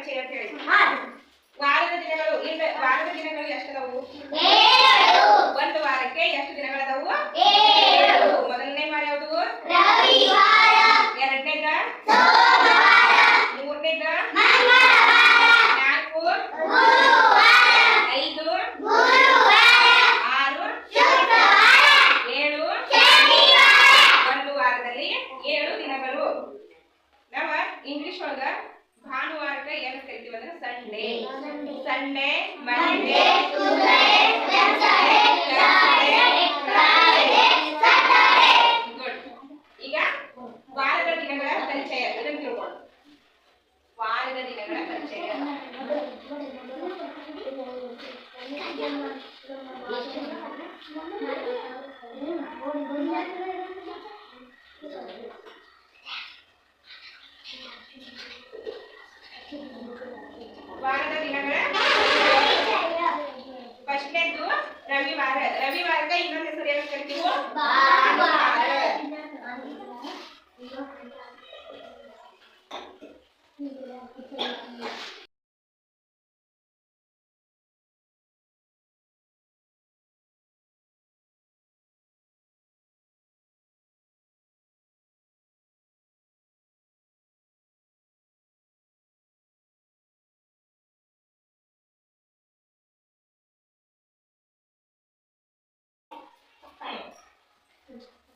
ಪರಿಚಯ ಅಂತ ಹೇಳಿ. ವಾರದ ದಿನಗಳು ಎಷ್ಟದವು? ಒಂದು ವಾರಕ್ಕೆ ಎಷ್ಟು ದಿನಗಳದವು? ಮೊದಲನೇ ವಾರ ಯಾವುದು? ಎರಡನೇದ? ಮೂರನೇದ? 4 5 6 7 ಒಂದು ವಾರದಲ್ಲಿ 7 ದಿನಗಳು. ನಾವು ಇಂಗ್ಲಿಷ್ ಒಳಗ ಭಾನುವಾರಕ್ಕೆ ಏನು ಕರಿತೀವಿ ಅಂದ್ರೆ ಸಂಡೇ. Sunday, Monday, good. ಈಗ ವಾರದ ದಿನಗಳ ಪರಿಚಯ ಇದನ್ನು ತಿಳ್ಕೊಂಡು. ವಾರದ ದಿನಗಳ ಪರಿಚಯ. ವಾರದ ದಿನಗಳ ಫಸ್ಟ್ನೇದು ರವಿವಾರ. ರವಿವಾರಕ್ಕೆ ಇನ್ನೊಂದು ಹೆಸರು ಏನು ಕರಿತೀವಿ? ಭಾನುವಾರ.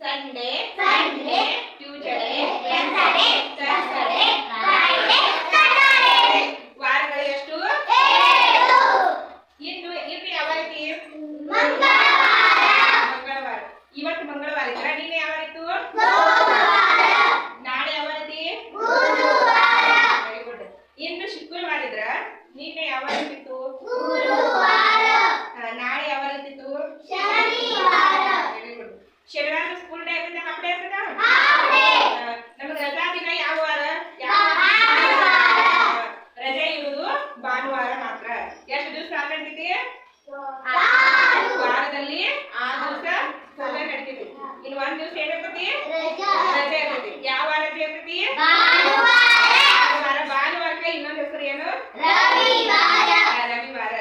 ಸಂಡೇ, ಟ್ಯೂಸ್ಡೇ, ಥರ್ಸ್ಡೇ, ವಾರಗಳು ಎಷ್ಟು? ಇನ್ನು ಯಾವ ರೀತಿ? ಮಂಗಳವಾರ. ಇವತ್ತು ಮಂಗಳವಾರ ಇದ್ರ, ನಿನ್ನೆ ಯಾವ ರೀತಿ? ನಾಳೆ ಯಾವ ರೀತಿ? Very good. ಇನ್ನು ಶುಕ್ರವಾರ ಇದ್ರ, ನಿನ್ನೆ ಯಾವ ರೀತಿ ಇತ್ತು? ನಾಳೆ ಯಾವ ರೀತಿ ಇತ್ತು? Very good. ಶನಿವಾರ ಸ್ಕೂಲ್ ಡೇ ಇರ್ತದೆ, ಹಾಫ್ ಡೇ ಇರ್ತದೆ. ನಮಗೆ ರಜಾ ದಿನ ಯಾವ ವಾರ? ರಜೆ ಇರುವುದು ಭಾನುವಾರ ಮಾತ್ರ. ಎಷ್ಟು ದಿವಸ ನಡೀತೈತಿ? ವಾರದಲ್ಲಿ 6 ದಿವಸ ಸ್ಕೂಲ್ ನಡೀತೈತಿ. ಇನ್ನು ಒಂದ್ ದಿವಸ ಏನಿರ್ತೈತಿ? ರಜೆ ಇರ್ತೈತಿ. ಯಾವ ರಜೆ ಇರ್ತೈತಿ? ಭಾನುವಾರಕ್ಕೆ ಇನ್ನೊಂದು ಹೆಸರು ಏನು? ರವಿವಾರ.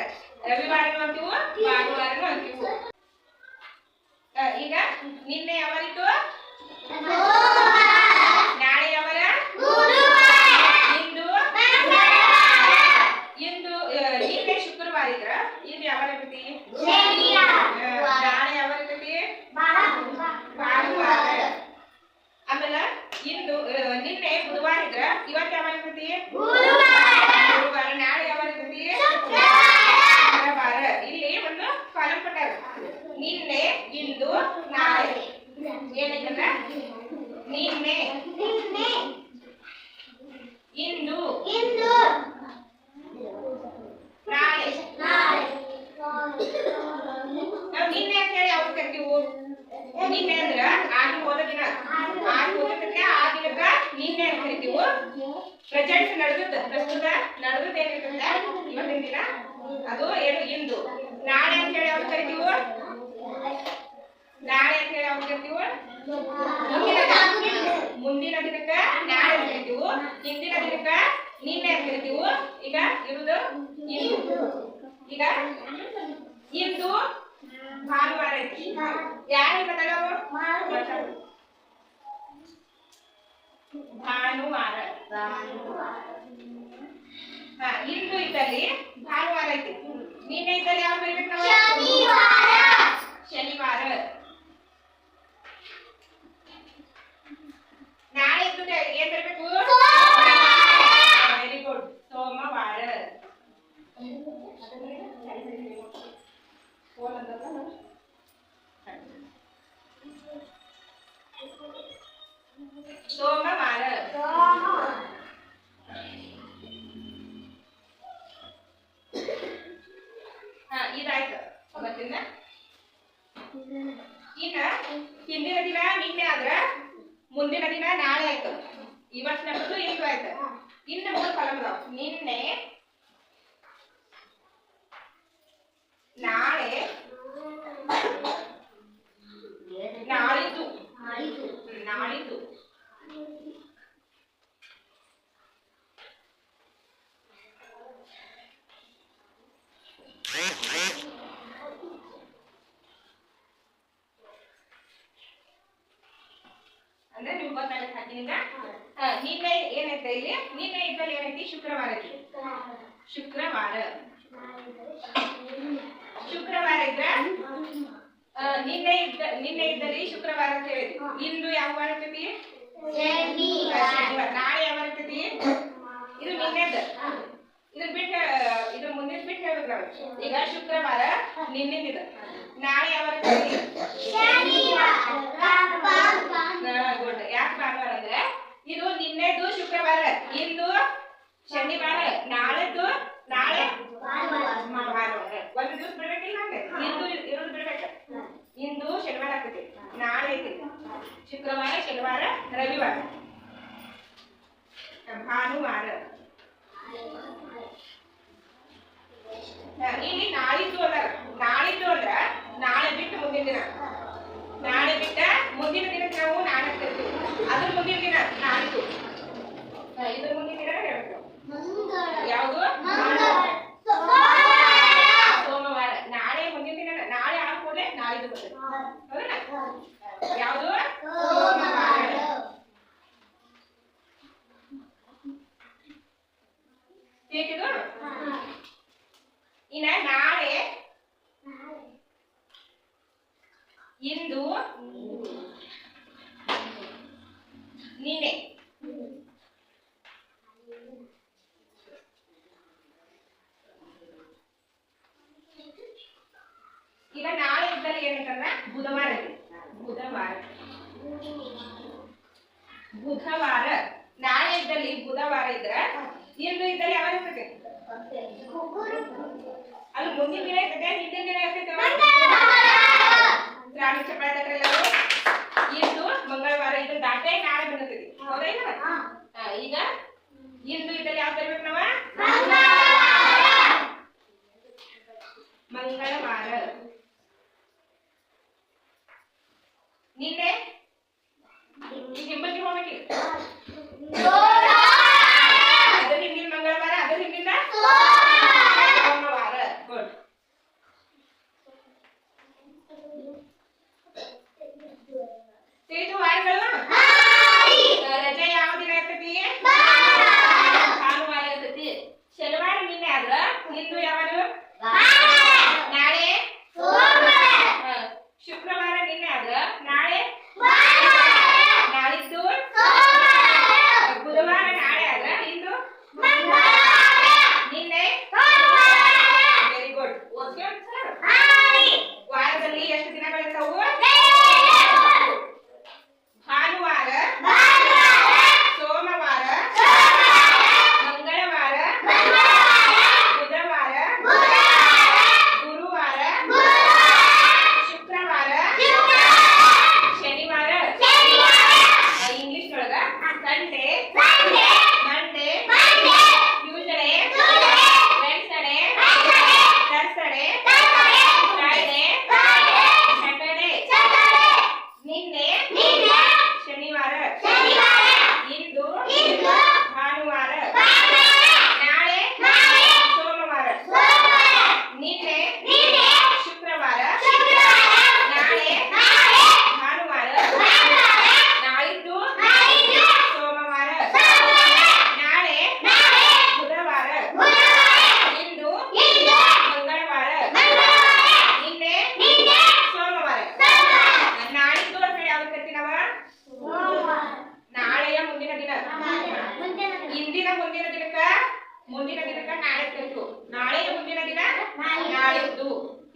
ರವಿವಾರನು ಅಂತೀವು, ಭಾನುವಾರನು ಅಂತೀವು. ಈಗ ನಿನ್ನೆ ಯಾವರಿತ್ತು? ನಾಳೆ ಯಾವರ? ಇಂದು ನಿನ್ನೆ ಶುಕ್ರವಾರ ಇದ್ರ, ಇದು ಯಾವಾಗ ಇರ್ತೈತಿ? ನಾಳೆ ಯಾವಾಗ ಇರ್ತೈತಿ? ಭಾನುವಾರ. ಆಮೇಲೆ ಇಂದು ನಿನ್ನೆ ಬುಧವಾರ ಇದ್ರ, ಇವತ್ತು ಯಾವಾಗ ಇರ್ತೈತಿ? ಗುರುವಾರ. ನಾಳೆ ಯಾವಾಗ ಇರ್ತೈತಿ? ಶುಕ್ರವಾರ. ಇಲ್ಲಿ ಒಂದು ಕಾಲಂ ಕೊಟ್ಟಾರ. ನಿನ್ನೆ, ಇಂದು, ನಾಳೆ. ಏನಂದ್ರ ನಿನ್ನೆ, ಇಂದು, ನಾಳೆ. ನಾವು ನಿನ್ನೆ ಅಂತ ಹೇಳಿ ಯಾವಾಗ ಕರಿತೀವಿ? ನಿನ್ನೆ ಅಂದ್ರ ಆಗಿ ಹೋದ ದಿನ. ಆಗಿ ಹೋದಕ್ಕೆ ಆ ದಿನಕ್ಕ ನಿನ್ನೆ ಅಂತ ಕರಿತೀವಿ. ಪ್ರೆಸೆಂಟ್ ನಡೆದದ್ದು, ಪ್ರಸ್ತುತ ನಡೆದದ್ದು ಏನಿರ್ತದ ಇವತ್ತಿನ ದಿನ, ಅದು ಏನು? ಇಂದು. ನಾಳೆ ಅಂತ ಹೇಳಿ ಯಾವಾಗ ಕರಿತೀವಿ? ನಾಳೆ ಅಂತ ಹೇಳಿ ಯಾವಾಗ ಕರಿತೀವಿ? ಮುಂದಿನ ದಿನಕ್ಕ ನಾಳೆ ಅಂತ ಕರಿತೀವಿ. ಹಿಂದಿನ ದಿನಕ್ಕ ನಿನ್ನೆ ಅಂತ ಕರಿತೀವಿ. ಈಗ ಇರುವುದು ಇಂದು. ಈಗ ಇಂದು ಭಾನುವಾರ ಐತಿ. ಯಾರು ಮಾತಾಡೋರು? ಭಾನುವಾರ. ಇಂದು ಇದ್ದಲ್ಲಿ ಭಾನುವಾರ ಐತಿ. ನಿನ್ನೆ ಇದ್ದಲ್ಲಿ ಯಾರು ಬರೀಬೇಕು ನಾವು? ಶನಿವಾರ. ನಾಳೆ ಇದ್ದು ಏನ್ ಬರಬೇಕು? ವೆರಿ ಗುಡ್, ಸೋಮವಾರ. ಸೋಮವಾರ. ಇದಾಯ್ತು. ಮತ್ತಿನ್ನ ಇನ್ನ ಹಿಂದಿನ ದಿನ ನಿನ್ನೆ ಆದ್ರ, ಮುಂದಿನ ದಿನ ನಾಳೆ ಆಯ್ತು. ಇವತ್ತು ನಮ್ಮದು ಇಂದು ಆಯ್ತು. ಇನ್ನು 3 ಕಾಲಮ್ ಅದಾವ. ನಿನ್ನೆ, ನಾಳೆ, ನಾಳಿದ್ದು. ನಾಳಿದ್ದು. ಏನೈತೆ ಇಲ್ಲಿ ನಿನ್ನೆ ಇದ್ದಲ್ಲಿ ಏನೈತಿ ಶುಕ್ರವಾರ ಐತಿ ಶುಕ್ರವಾರ ಶುಕ್ರವಾರ ಇದ್ರ ನಿನ್ನೆ ಇದ್ದಲ್ಲಿ ಶುಕ್ರವಾರ ಅಂತ ಹೇಳಿದ್ವಿ ಇಂದು ಯಾವ ವಾರ ಇರ್ತೈತಿ ಶನಿವಾರ ನಾಳೆ ಯಾವ ವಾರ ಇರ್ತೈತಿ ಇದು ನಿನ್ನೆದ ಇದ್ರ ಮುಂದಿನ ಬಿಟ್ಟು ಹೇಳ್ಬೇಕು ನಾವು ಈಗ ಶುಕ್ರವಾರ ನಿನ್ನಿಂದ ನಾಳೆ ಯಾವ ವಾರ ಇರ್ತೈತಿ ಗುಡ್ ಯಾಕೆ ಭಾನುವಾರ ಅಂದ್ರೆ ಇದು ನಿನ್ನೆದು ಶುಕ್ರವಾರ ಇಂದು ಶನಿವಾರ ನಾಳೆದು ನಾಳೆ ಭಾನುವಾರ ಒಂದು ದಿವಸ ಬಿಡ್ಬೇಕಿಲ್ಲ ಹಂಗೆ ಇಂದು ಇರೋದು ಬಿಡ್ಬೇಕ ಇಂದು ಶನಿವಾರ ಆಗ್ತೈತಿ ನಾಳೆ ಐತಿ ಶುಕ್ರವಾರ ಶನಿವಾರ ರವಿವಾರ ಭಾನುವಾರ ಇಲ್ಲಿ ನಾಳಿದ್ದು ಅಂದ್ರ ನಾಳೆ ಬಿಟ್ಟು ಮುಂದಿನ ದಿನ ನಾಳೆ ಬಿಟ್ಟ ಮುಂದಿನ ದಿನಕ್ಕೆ ನಾವು ನಾಳೆ ಕರಿತೀವಿ ಅದ್ರ ಮುಂದಿನ ದಿನ ನಾಳಿದ್ದು ಇದ್ರ ಮುಂದಿನ ದಿನ ಹೇಳ್ಬೇಕು ಯಾವುದು ಸೋಮವಾರ ನಾಳೆ ಮುಂದಿನ ದಿನ ನಾಳೆ ಹಾಕೋದೆ ನಾಳಿದ್ದು ಬರ್ತದೆ ಹೌದಾ ಯಾವುದು ಸೋಮವಾರ ಹೇಗಿದು ಇನ್ನ ನಾಳೆ ಇಂದು ನಿನ್ನೆ ಈಗ ನಾಳೆ ಇದ್ದಲ್ಲಿ ಏನಂತಂದ್ರೆ ಬುಧವಾರ ಬುಧವಾರ ನಾಳೆ ಇದ್ದಲ್ಲಿ ಬುಧವಾರ ಇದ್ರ ಇಂದು ಇದ್ದಲ್ಲಿ ಯಾವಾಗ ಇರ್ತೈತೆ ಅದು ಮುಂದಿನ ದಿನ ಇರ್ತೈತೆ ಹಿಂದಿನ ದಿನ ಇರ್ತೈತೆ ರಾಣಿ ಚಪ್ಪಾಳೆ ತಟ್ಟರೆಲ್ಲರೂ ಇಂದು ಮಂಗಳವಾರ ಇದು ದಾಟೆ ನಾಳೆ ಬಂದಿರ್ತೈತಿ ಹೌದಾ ಇಲ್ಲ ಈಗ ಇಂದು ಇದ್ದಲ್ಲಿ ಯಾವ ಬರ್ಬೇಕು ನಾವ ಮಂಗಳವಾರ ನಿನ್ನೆ ಹಿಂಬಕ್ಕೆ ಹೋಗ್ಬೇಕಿಲ್ಲ ಅದ್ರ ಹಿಂದಿನ ಮಂಗಳವಾರ ಅದ್ರ ಹಿಂದಿನ ಸೋಮವಾರ ಗುಡ್ ತಿಳಿದು ವಾರಗಳು ರಜೆ ಯಾವ ದಿನ ಇರ್ತೈತಿ ಭಾನುವಾರ ಇರ್ತೈತಿ ಶನಿವಾರ ನಿನ್ನೆ ಆದ್ರ ಇಂದು ಯಾವಾಗ ನಾಳೆ ಶುಕ್ರವಾರ ನಿನ್ನೆ ಆದ್ರ ನಾಳೆ ನಾಳಿದ್ದು ಬುಧವಾರ ನಾಳೆ ಆದ್ರ ಇಂದು ನಿನ್ನೆ ವೆರಿ ಗುಡ್ ವಾರದಲ್ಲಿ ಎಷ್ಟು ದಿನಗಳಿರ್ತಾವು ಭಾನುವಾರ ಸೋಮವಾರ ಮಂಗಳವಾರ ಬುಧವಾರ ಗುರುವಾರ ಶುಕ್ರವಾರ ಶನಿವಾರ ಇಂಗ್ಲಿಷ್ ಒಳಗ Sunday Monday Tuesday Wednesday Thursday Friday Saturday ನಿನ್ನೆ ಶನಿವಾರ ಇಂದು ಭಾನುವಾರ ನಾಳೆ ಸೋಮವಾರ ನಿನ್ನೆ ಶುಕ್ರವಾರ ನಾಳೆ ಭಾನುವಾರ ನಾಳಿದ್ದು ಸೋಮವಾರ ನಾಳೆ ಬುಧವಾರ ಇಂದು ಮಂಗಳವಾರ ನಿನ್ನೆ ಸೋಮವಾರ ನಾಳಿದ್ದು ಅಂತ ಯಾವಾಗ ಕರಿತೀವಿ ನಾವ ನಾಳೆಯ ಮುಂದಿನ ದಿನ ಇಂದಿನ ಮುಂದಿನ ದಿನಕ್ಕ ನಾಳೆ ಕರಿತು ನಾಳೆಯ ಮುಂದಿನ ದಿನ ನಾಳಿದ್ದು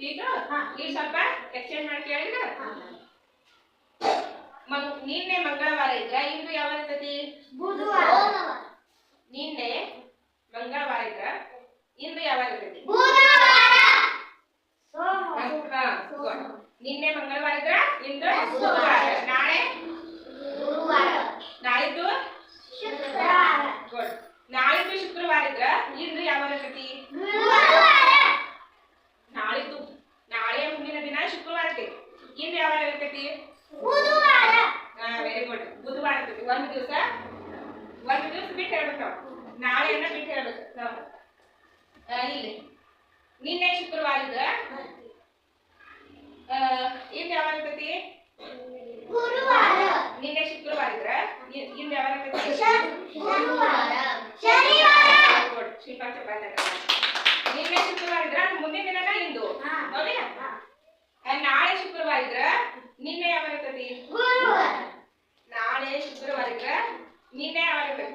ಈಗ ಈ ಸ್ವಲ್ಪ ಎಕ್ಸ್ಚೇಂಜ್ ಮಾಡಿ ಕೇಳಿದ್ರ ನಿನ್ನೆ ಮಂಗಳವಾರ ಇದ್ರ ಇಂದು ಯಾವಾಗ ಇರ್ತೈತಿ ನಿನ್ನೆ ಮಂಗಳವಾರ ಇದ್ರ ಇಂದು ಯಾವಾಗ ಇರ್ತೈತಿ ನಿನ್ನೆ ಮಂಗಳವಾರ ಇದ್ರ ಇಂದು ಬುಧವಾರ ನಾಳೆ ನಾಳಿದ್ದು ಗುಡ್ ನಾಳಿದ್ದು ಶುಕ್ರವಾರ ಇದ್ರ ಇಂದು ಯಾವಾಗ ಇರ್ತೈತಿ ನಾಳಿದ್ದು ನಾಳೆಯ ಮುಂದಿನ ದಿನ ಶುಕ್ರವಾರ ಇರ್ತೈತಿ ಇಂದು ಯಾವಾಗ ಇರ್ತೈತಿ ವೆರಿ ಗುಡ್ ಬುಧವಾರ ಇರ್ತೈತಿ ಒಂದು ದಿವಸ ಬಿಟ್ಟು ಹೇಳ್ಬೇಕು ನಾವು ನಾಳೆಯನ್ನ ಬಿಟ್ಟು ಹೇಳ್ಬೇಕು ನಾವು ಇಲ್ಲಿ ನಿನ್ನೆ ಶುಕ್ರವಾರ ಇದ್ರ ಇಂದು ಯಾವಾಗ ಇರ್ತೈತಿ ನಿನ್ನೆ ಶುಕ್ರವಾರ ಇದ್ರ ಇಂದು ಯಾವಾಗ ಇರ್ತೈತಿ ಪಂಚ ಬಂದ ನಿನ್ನೆ ಶುಕ್ರವಾರ ಇದ್ರ ಮುಂದಿನ ದಿನನ ಇಂದು ಹೌದಿಲ್ಲ ನಾಳೆ ಶುಕ್ರವಾರ ಇದ್ರ ನಿನ್ನೆ ಯಾವ ಇರ್ತತಿ ನಾಳೆ ಶುಕ್ರವಾರ ಇದ್ರ ನಿನ್ನೆ ಯಾವ ಇರ್ತತಿ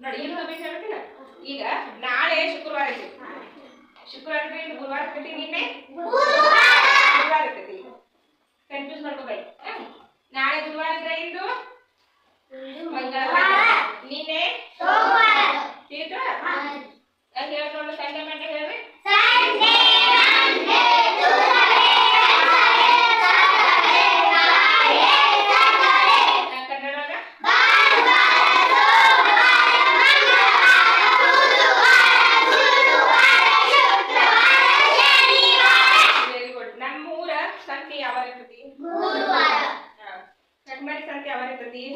ನೋಡಿ ಇಲ್ಲಿ ಬಿಟ್ಟು ಹೇಳ್ತೀನ ಈಗ ನಾಳೆ ಶುಕ್ರವಾರ ಐತಿ ಶುಕ್ರವಾರ ಇದ್ರೆ ಇಂದು ಗುರುವಾರ ಇರ್ತೈತಿ ನಿನ್ನೆ ಗುರುವಾರ ಇರ್ತೈತಿ ಕನ್ಫ್ಯೂಸ್ ಮಾಡ್ಕೋಬೇಡಿ ನಾಳೆ ಗುರುವಾರ ಇದ್ರೆ ಇಂದು ಮಂಗಳವಾರ ನಿನ್ನೆ ತಿಳಿತು ಹಂಗೆ ಹೇಳಿ ನೋಡು ಸಂಡೆ ಮಂಡೆ ಹೇಳ್ರಿ ಸಂತೆ ಯಾವ ಇರ್ತತಿ